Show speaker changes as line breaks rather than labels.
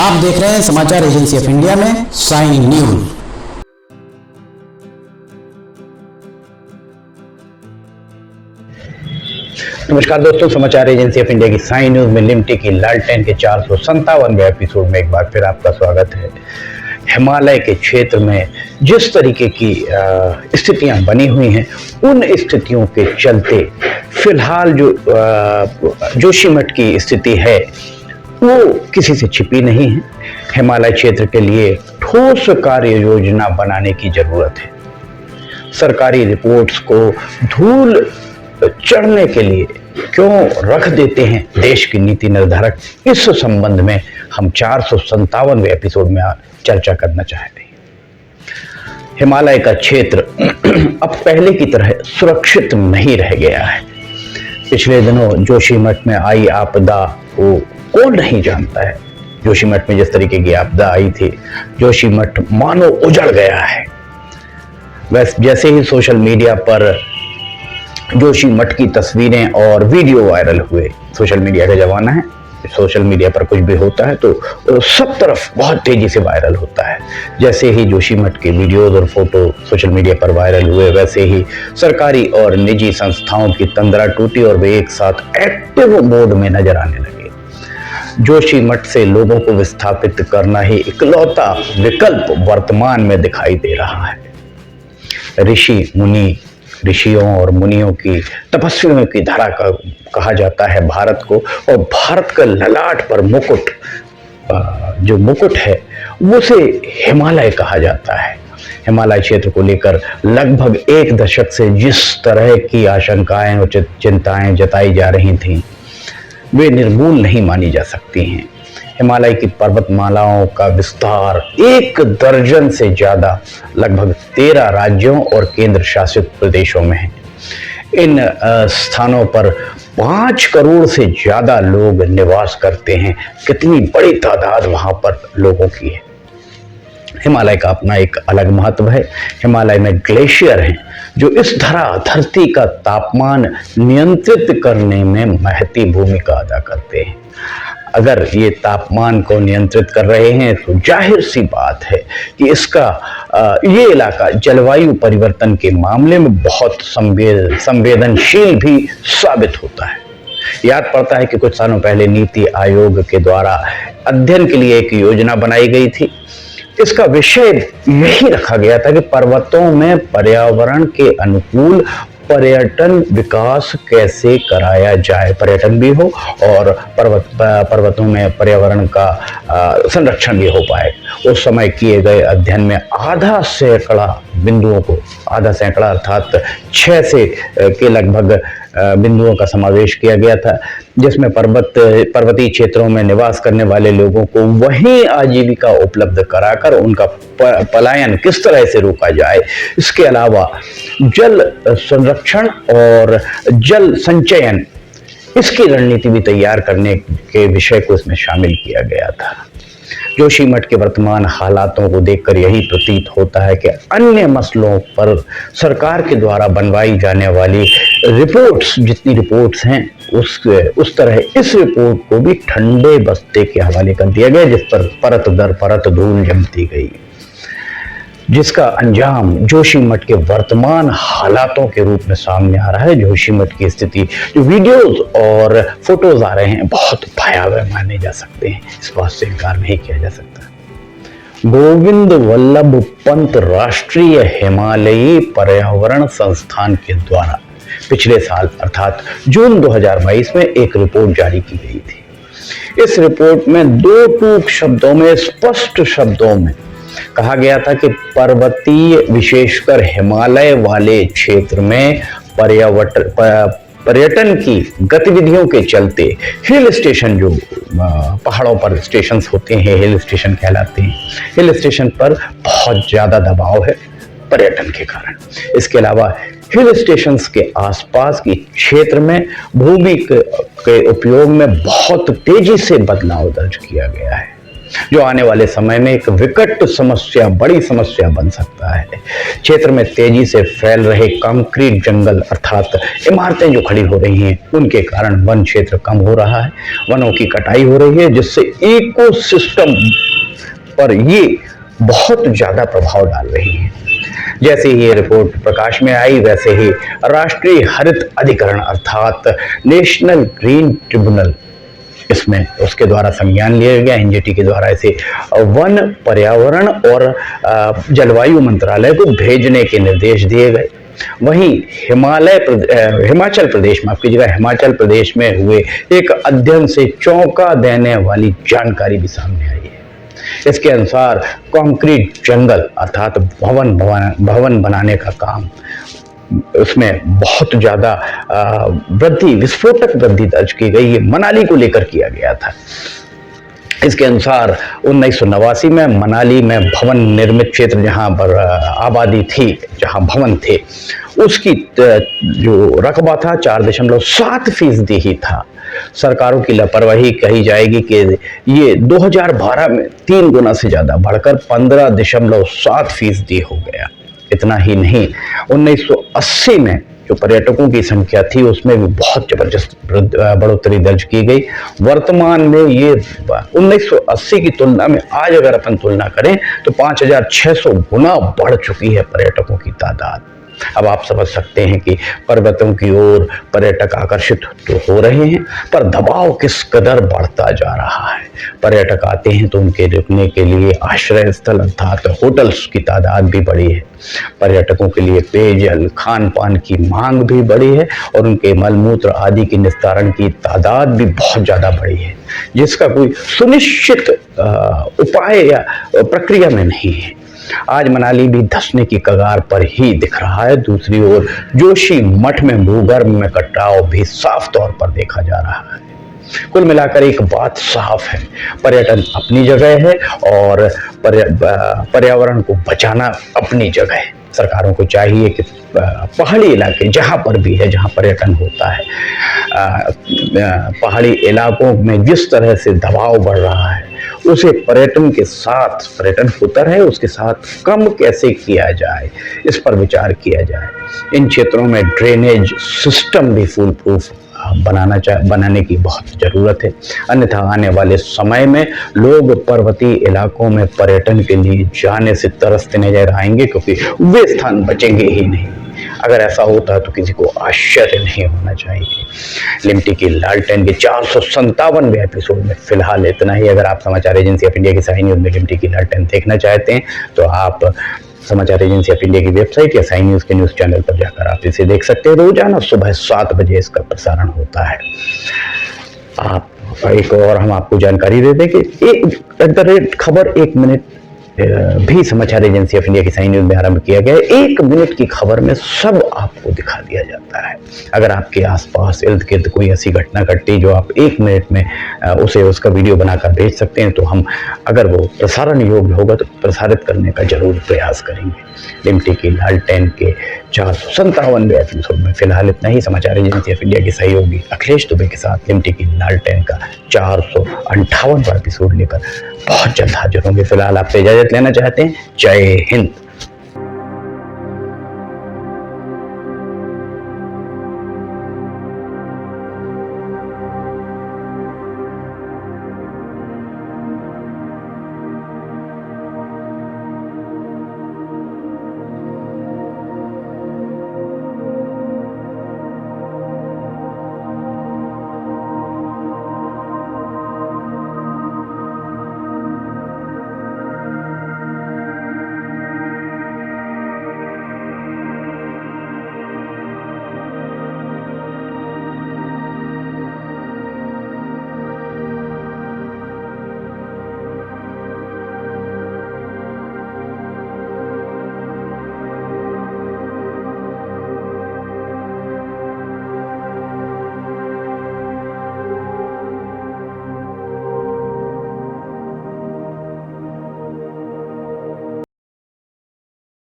आप देख रहे हैं समाचार एजेंसी ऑफ इंडिया में साइन न्यूज।
नमस्कार दोस्तों, समाचार एजेंसी ऑफ इंडिया की साइन न्यूज में लिमटी की लालटेन के 457वें एपिसोड में एक बार फिर आपका स्वागत है। हिमालय के क्षेत्र में जिस तरीके की स्थितियां बनी हुई हैं, उन स्थितियों के चलते फिलहाल जो जोशीमठ की स्थिति है वो किसी से छिपी नहीं है। हिमालय क्षेत्र के लिए ठोस कार्य योजना बनाने की जरूरत है। सरकारी रिपोर्ट्स को धूल चढ़ने के लिए क्यों रख देते हैं देश की नीति निर्धारक, इस संबंध में हम 457वें एपिसोड में चर्चा करना चाहते हैं। हिमालय का क्षेत्र अब पहले की तरह सुरक्षित नहीं रह गया है। पिछले दिनों जोशीमठ में आई आपदा को कौन नहीं जानता है। जोशीमठ में जिस तरीके की आपदा आई थी, जोशीमठ मानो उजड़ गया है। वैसे जैसे ही सोशल मीडिया पर जोशीमठ की तस्वीरें और वीडियो वायरल हुए, सोशल मीडिया का जमाना है, सोशल मीडिया पर कुछ भी होता है तो सब तरफ बहुत तेजी से वायरल होता है। जैसे ही जोशीमठ के वीडियोज और फोटो सोशल मीडिया पर वायरल हुए, वैसे ही सरकारी और निजी संस्थाओं की तंद्रा टूटी और वे एक साथ एक्टिव मोड में नजर आने लगे। जोशीमठ से लोगों को विस्थापित करना ही इकलौता विकल्प वर्तमान में दिखाई दे रहा है। ऋषियों और मुनियों की तपस्वियों की धरा का कहा जाता है भारत को, और भारत का ललाट पर मुकुट, जो मुकुट है वो से हिमालय कहा जाता है। हिमालय क्षेत्र को लेकर लगभग एक दशक से जिस तरह की आशंकाएं और चिंताएं जताई जा रही थीं, वे निर्मूल नहीं मानी जा सकती हैं। हिमालय की पर्वतमालाओं का विस्तार 1 दर्जन से ज्यादा लगभग 13 राज्यों और केंद्र शासित प्रदेशों में है। इन स्थानों पर 5 करोड़ से ज्यादा लोग निवास करते हैं। कितनी बड़ी तादाद वहां पर लोगों की है। हिमालय का अपना एक अलग महत्व है। हिमालय में ग्लेशियर हैं जो इस धरती का तापमान नियंत्रित करने में महती भूमिका अदा करते हैं। अगर ये तापमान को नियंत्रित कर रहे हैं तो जाहिर सी बात है कि इसका ये इलाका जलवायु परिवर्तन के मामले में बहुत संवेदनशील भी साबित होता है। याद पड़ता है कि कुछ सालों पहले नीति आयोग के द्वारा अध्ययन के लिए एक योजना बनाई गई थी। इसका विषय यही रखा गया था कि पर्वतों में पर्यावरण के अनुकूल पर्यटन विकास कैसे कराया जाए, पर्यटन भी हो और पर्वतों में पर्यावरण का संरक्षण भी हो पाए। उस समय किए गए अध्ययन में आधा सैकड़ा अर्थात 6 से के लगभग बिंदुओं का समावेश किया गया था, जिसमें पर्वतीय क्षेत्रों में निवास करने वाले लोगों को वहीं आजीविका उपलब्ध कराकर उनका पलायन किस तरह से रोका जाए, इसके अलावा जल संरक्षण और जल संचयन, इसकी रणनीति भी तैयार करने के विषय को इसमें शामिल किया गया था। जोशीमठ के वर्तमान हालातों को देखकर यही प्रतीत होता है कि अन्य मसलों पर सरकार के द्वारा बनवाई जाने वाली रिपोर्ट्स, जितनी रिपोर्ट्स हैं उस तरह इस रिपोर्ट को भी ठंडे बस्ते के हवाले कर दिया गया, जिस पर परत दर परत धूल जमती गई, जिसका अंजाम जोशीमठ के वर्तमान हालातों के रूप में सामने आ रहा है। जोशीमठ की स्थिति, जो वीडियोस और फोटोज आ रहे हैं, बहुत भयावह माने जा सकते हैं। इस बात से इनकार नहीं किया जा सकता। गोविंद वल्लभ पंत राष्ट्रीय हिमालयी पर्यावरण संस्थान के द्वारा पिछले साल अर्थात जून 2022 में एक रिपोर्ट जारी की गई थी। इस रिपोर्ट में 2 टूक शब्दों में, स्पष्ट शब्दों में कहा गया था कि पर्वतीय, विशेषकर हिमालय वाले क्षेत्र में पर्यटन की गतिविधियों के चलते हिल स्टेशन, जो पहाड़ों पर स्टेशंस होते हैं, हिल स्टेशन कहलाते हैं, हिल स्टेशन पर बहुत ज्यादा दबाव है पर्यटन के कारण। इसके अलावा हिल स्टेशंस के आसपास के क्षेत्र में भूमि के उपयोग में बहुत तेजी से बदलाव दर्ज किया गया है। जो आने वाले समय में एक विकट समस्या, बड़ी समस्या बन सकता है। क्षेत्र में तेजी से फैल रहे कंक्रीट जंगल अर्थात इमारतें जो खड़ी हो रही हैं, उनके कारण वन क्षेत्र कम हो रहा है, वनों की कटाई हो रही है, जिससे इकोसिस्टम पर ये बहुत ज्यादा प्रभाव डाल रही है। जैसे ही ये रिपोर्ट प्रकाश में आई, वैसे ही राष्ट्रीय हरित अधिकरण अर्थात नेशनल ग्रीन ट्रिब्यूनल, इसमें उसके द्वारा संज्ञान लिया गया। एनजीटी के द्वारा इसे वन, पर्यावरण और जलवायु मंत्रालय को भेजने के निर्देश दिए गए। वहीं हिमाचल प्रदेश, माफ कीजिएगा, हिमाचल प्रदेश में हुए एक अध्ययन से चौंका देने वाली जानकारी भी सामने आई है। इसके अनुसार कंक्रीट जंगल अर्थात भवन बनाने का काम, उसमें बहुत ज्यादा वृद्धि, विस्फोटक वृद्धि दर्ज की गई। ये मनाली को लेकर किया गया था। इसके अनुसार 1989 में मनाली में भवन निर्मित क्षेत्र, जहां पर आबादी थी, जहां भवन थे, उसकी जो रकबा था 4.7% ही था। सरकारों की लापरवाही कही जाएगी कि ये 2012 में 3 गुना से ज्यादा बढ़कर 15.7% हो गया। इतना ही नहीं, 1980 में जो पर्यटकों की संख्या थी, उसमें भी बहुत जबरदस्त बढ़ोतरी दर्ज की गई। वर्तमान में ये 1980 की तुलना में आज अगर अपन तुलना करें तो 5,600 गुना बढ़ चुकी है पर्यटकों की तादाद। अब आप समझ सकते हैं कि पर्वतों की ओर पर्यटक आकर्षित तो हो रहे हैं, पर दबाव किस कदर बढ़ता जा रहा है। पर्यटक आते हैं तो उनके रुकने के लिए आश्रय स्थल अर्थात होटल्स की तादाद भी बढ़ी है। पर्यटकों के लिए पेयजल, खान पान की मांग भी बढ़ी है और उनके मलमूत्र आदि के निस्तारण की तादाद भी बहुत ज़्यादा बढ़ी है, जिसका कोई सुनिश्चित उपाय या प्रक्रिया में नहीं है। आज मनाली भी धंसने की कगार पर ही दिख रहा है। दूसरी ओर जोशी मठ में भूगर्भ में कटाव भी साफ तौर पर देखा जा रहा है। कुल मिलाकर एक बात साफ है, पर्यटन अपनी जगह है और पर्यावरण को बचाना अपनी जगह है। सरकारों को चाहिए कि पहाड़ी इलाके जहाँ पर भी है, जहाँ पर्यटन होता है, पहाड़ी इलाकों में जिस तरह से दबाव बढ़ रहा है, उसे पर्यटन के साथ, पर्यटन होता रहे, उसके साथ कम कैसे किया जाए, इस पर विचार किया जाए। इन क्षेत्रों में ड्रेनेज सिस्टम भी फुल प्रूफ बनाने की बहुत ज़रूरत है। अन्यथा आने वाले समय में लोग पर्वतीय इलाकों में पर्यटन के लिए जाने से तरसते नजर आएंगे, क्योंकि वे स्थान बचेंगे ही नहीं। अगर ऐसा होता है तो किसी को आश्चर्य नहीं होना चाहिए। लिमटी की लालटेन के 457वें एपिसोड में फिलहाल इतना ही। अगर आप समाचार एजेंसी ऑफ इंडिया की साई न्यूज़ में लिमटी की लालटेन देखना चाहते हैं तो आप समाचार एजेंसी ऑफ इंडिया की वेबसाइट या साई न्यूज़ के न्यूज़ चैनल पर जाकर आप इसे देख सकते हैं। रोजाना सुबह 7 बजे इसका प्रसारण होता है। आप एक और हम आपको जानकारी दे दें कि खबर 1 मिनट भी समाचार एजेंसी ऑफ इंडिया की साई न्यूज़ में आरंभ किया गया है। 1 मिनट की खबर में सब आपको दिखा दिया जाता है। अगर आपके आसपास इर्द गिर्द कोई ऐसी घटना घटी जो आप 1 मिनट में उसका वीडियो बनाकर भेज सकते हैं, तो हम, अगर वो प्रसारण योग्य होगा, तो प्रसारित करने का जरूर प्रयास करेंगे। लिमटी की लालटेन के 457वें एपिसोड में फिलहाल इतना ही। समाचार एजेंसी ऑफ इंडिया के सहयोगी अखिलेश दुबे के साथ लिमटी की लालटेन का 458वां एपिसोड लेकर बहुत जल्द हाजिर होंगे। फिलहाल आपसे इजाजत लेना चाहते हैं। जय हिंद।